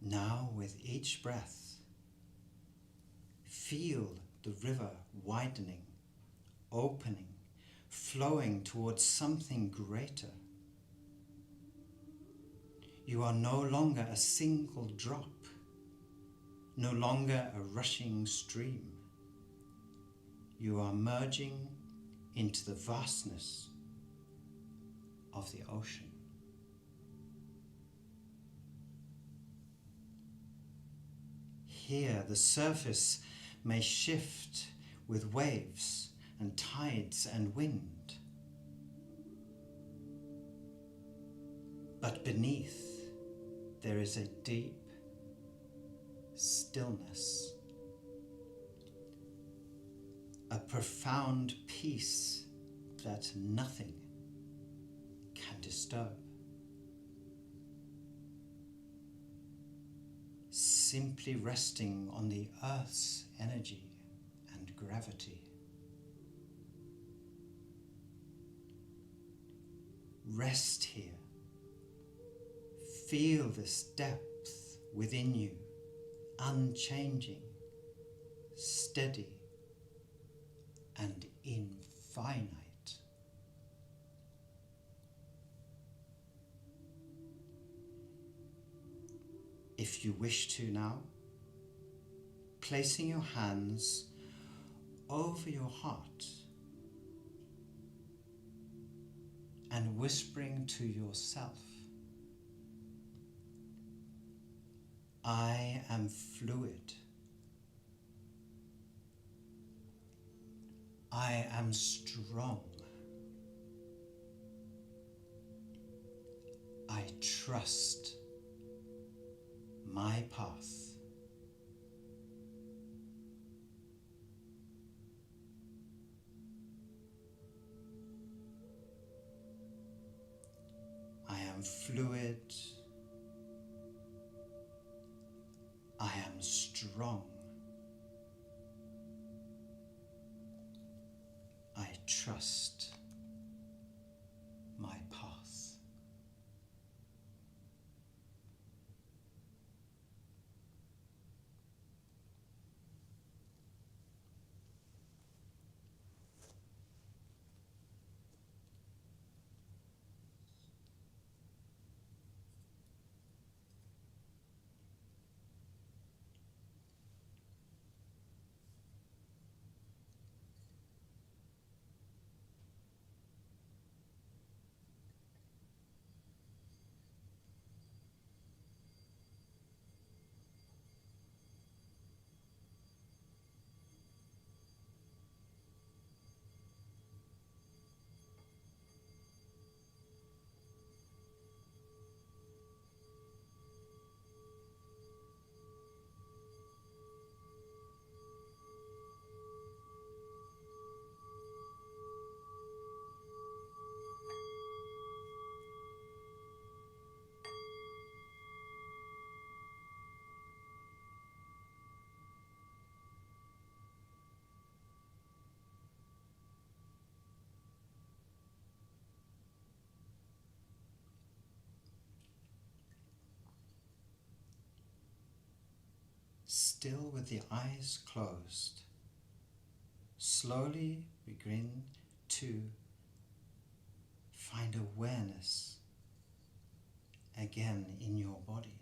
Now, with each breath, feel the river widening, opening, flowing towards something greater. You are no longer a single drop, no longer a rushing stream. You are merging into the vastness of the ocean. Here, the surface may shift with waves and tides and wind. But beneath, there is a deep stillness, a profound peace that nothing can disturb. Simply resting on the earth's energy and gravity. Rest here. Feel this depth within you, unchanging, steady, and infinite. If you wish to now, placing your hands over your heart and whispering to yourself, I am fluid. I am strong. I trust my path. I am fluid. I am strong. I trust my path. Still with the eyes closed, slowly begin to find awareness again in your body.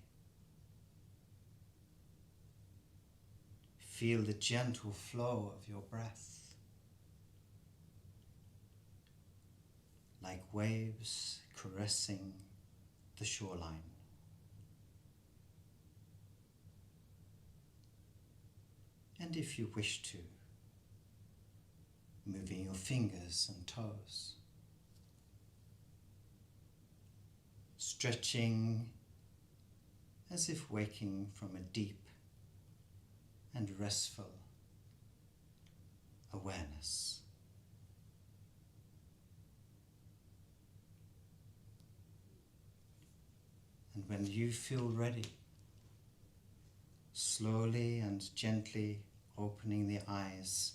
Feel the gentle flow of your breath, like waves caressing the shoreline. And if you wish to, moving your fingers and toes, stretching as if waking from a deep and restful awareness. And when you feel ready, slowly and gently opening the eyes,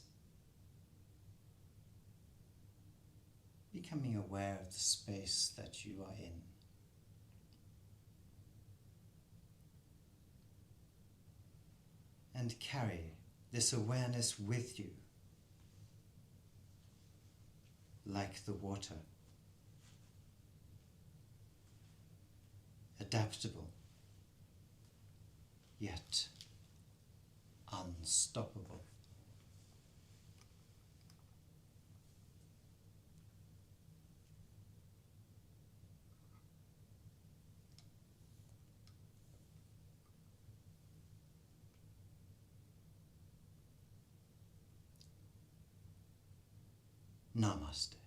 becoming aware of the space that you are in. And carry this awareness with you, like the water, adaptable, yet unstoppable. Namaste.